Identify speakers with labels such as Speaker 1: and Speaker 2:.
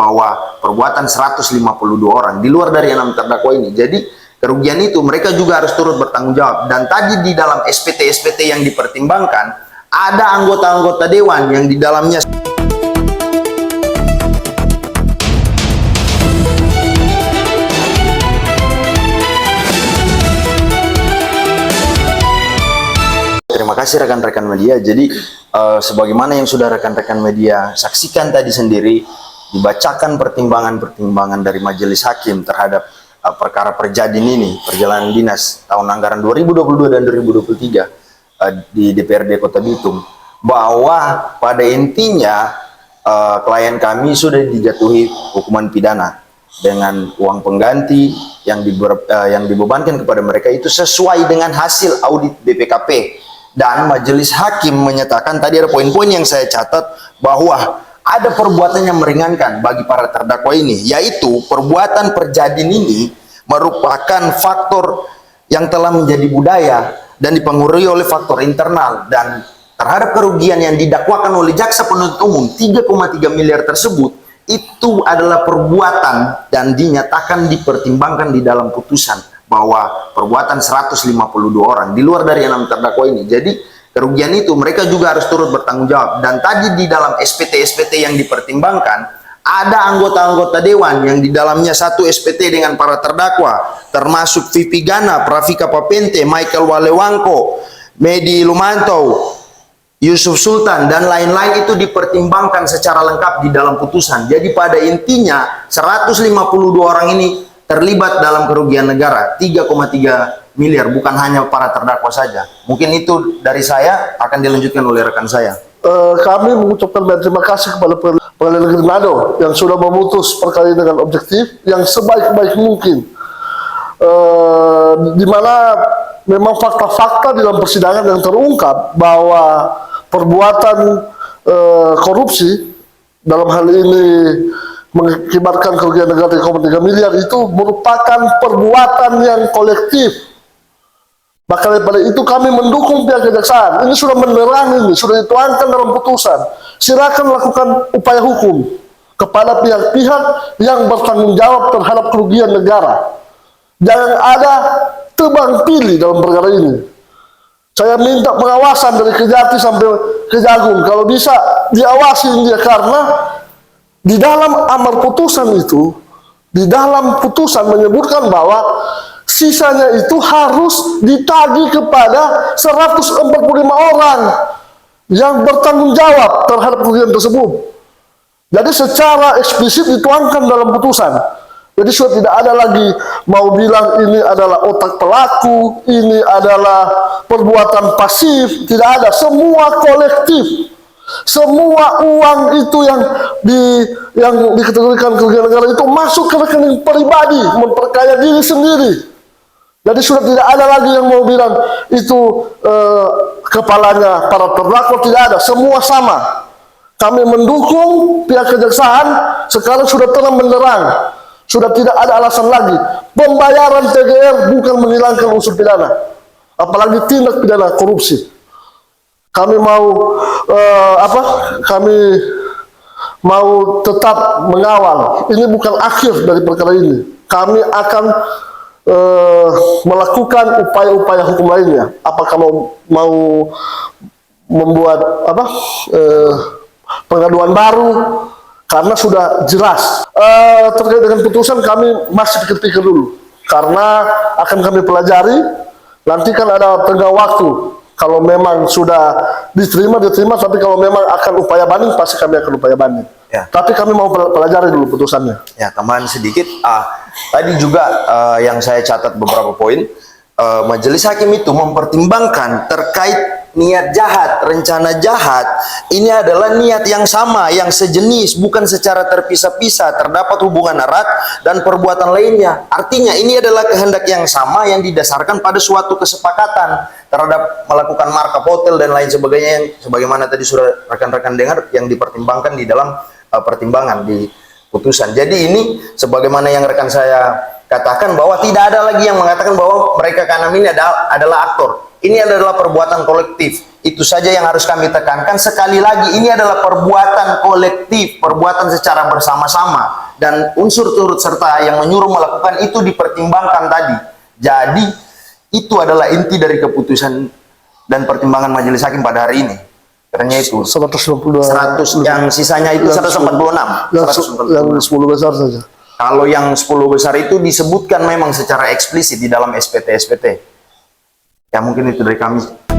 Speaker 1: bahwa perbuatan 152 orang di luar dari 6 terdakwa ini. Jadi kerugian itu mereka juga harus turut bertanggung jawab. Dan tadi di dalam SPT yang dipertimbangkan ada anggota-anggota dewan yang di dalamnya terima kasih rekan-rekan media. Jadi sebagaimana yang sudah rekan-rekan media saksikan tadi sendiri, dibacakan pertimbangan-pertimbangan dari majelis hakim terhadap perkara Perjadin ini, perjalanan dinas tahun anggaran 2022 dan 2023 di DPRD Kota Bitung, bahwa pada intinya klien kami sudah dijatuhi hukuman pidana dengan uang pengganti yang dibebankan kepada mereka itu sesuai dengan hasil audit BPKP. Dan majelis hakim menyatakan, tadi ada poin-poin yang saya catat, bahwa ada perbuatan yang meringankan bagi para terdakwa ini, yaitu perbuatan Perjadin ini merupakan faktor yang telah menjadi budaya dan dipengaruhi oleh faktor internal, dan terhadap kerugian yang didakwakan oleh jaksa penuntut umum 3,3 miliar tersebut itu adalah perbuatan dan dinyatakan dipertimbangkan di dalam putusan bahwa perbuatan 152 orang di luar dari 6 terdakwa ini. Jadi kerugian itu mereka juga harus turut bertanggung jawab. Dan tadi di dalam SPT yang dipertimbangkan ada anggota-anggota dewan yang di dalamnya satu SPT dengan para terdakwa, termasuk Vivi Gana, Pravika Papente, Michael Walewangko, Medi Lumanto, Yusuf Sultan, dan lain-lain itu dipertimbangkan secara lengkap di dalam putusan. Jadi pada intinya 152 orang ini terlibat dalam kerugian negara 3,3 miliar, bukan hanya para terdakwa saja. Mungkin itu dari saya, akan dilanjutkan oleh rekan saya.
Speaker 2: Kami mengucapkan terima kasih kepada Pengadilan Negeri Manado yang sudah memutus perkara ini dengan objektif yang sebaik-baik mungkin, di mana memang fakta-fakta di dalam persidangan yang terungkap bahwa perbuatan korupsi dalam hal ini mengakibatkan kerugian negara 3,3 miliar itu merupakan perbuatan yang kolektif. Maka daripada itu kami mendukung pihak kejaksaan. Ini sudah menerang, ini sudah dituangkan dalam putusan. Silakan lakukan upaya hukum kepada pihak-pihak yang bertanggung jawab terhadap kerugian negara. Jangan ada tebang pilih dalam perkara ini. Saya minta pengawasan dari Kejati sampai Kejagung. Kalau bisa diawasi dia, karena di dalam amar putusan itu, di dalam putusan menyebutkan bahwa sisanya itu harus ditagih kepada 145 orang yang bertanggung jawab terhadap kerugian tersebut. Jadi secara eksplisit dituangkan dalam putusan. Jadi sudah tidak ada lagi mau bilang ini adalah otak pelaku, ini adalah perbuatan pasif, tidak ada. Semua kolektif. Semua uang itu yang dikategorikan kerugian negara itu masuk ke rekening pribadi, memperkaya diri sendiri. Jadi sudah tidak ada lagi yang mau bilang itu kepalanya para terdakwa, tidak ada. Semua sama. Kami mendukung pihak kejaksaan, sekarang sudah terang benderang, sudah tidak ada alasan lagi. Pembayaran TGR bukan menghilangkan unsur pidana, apalagi tindak pidana korupsi. Kami mau kami mau tetap mengawal. Ini bukan akhir dari perkara ini. Kami akan melakukan upaya-upaya hukum lainnya. Apakah mau membuat pengaduan baru, karena sudah jelas. Terkait dengan putusan kami masih pikir-pikir dulu, karena akan kami pelajari. Nanti kan ada tenggang waktu. Kalau memang sudah diterima, tapi kalau memang akan upaya banding, pasti kami akan upaya banding. Ya. Tapi kami mau pelajari dulu putusannya. Ya, tambahan sedikit. Tadi juga yang saya catat beberapa poin. Majelis hakim itu mempertimbangkan terkait niat jahat, rencana jahat. Ini adalah niat yang sama, yang sejenis, bukan secara terpisah-pisah, terdapat hubungan erat dan perbuatan lainnya. Artinya ini adalah kehendak yang sama yang didasarkan pada suatu kesepakatan terhadap melakukan markup hotel dan lain sebagainya, yang sebagaimana tadi sudah rekan-rekan dengar yang dipertimbangkan di dalam pertimbangan di putusan. Jadi ini sebagaimana yang rekan saya katakan, bahwa tidak ada lagi yang mengatakan bahwa mereka ke-6 ini adalah aktor. Ini adalah perbuatan kolektif
Speaker 1: Itu saja yang harus kami tekankan. Sekali lagi, ini adalah perbuatan kolektif, perbuatan secara bersama-sama, dan unsur turut serta yang menyuruh melakukan itu dipertimbangkan tadi. Jadi itu adalah inti dari keputusan dan pertimbangan majelis hakim pada hari ini. Karena itu
Speaker 2: 152
Speaker 1: 100, yang sisanya itu 146.
Speaker 2: yang 10 besar saja.
Speaker 1: Kalau yang 10 besar itu disebutkan memang secara eksplisit di dalam SPT. Ya mungkin itu dari kami.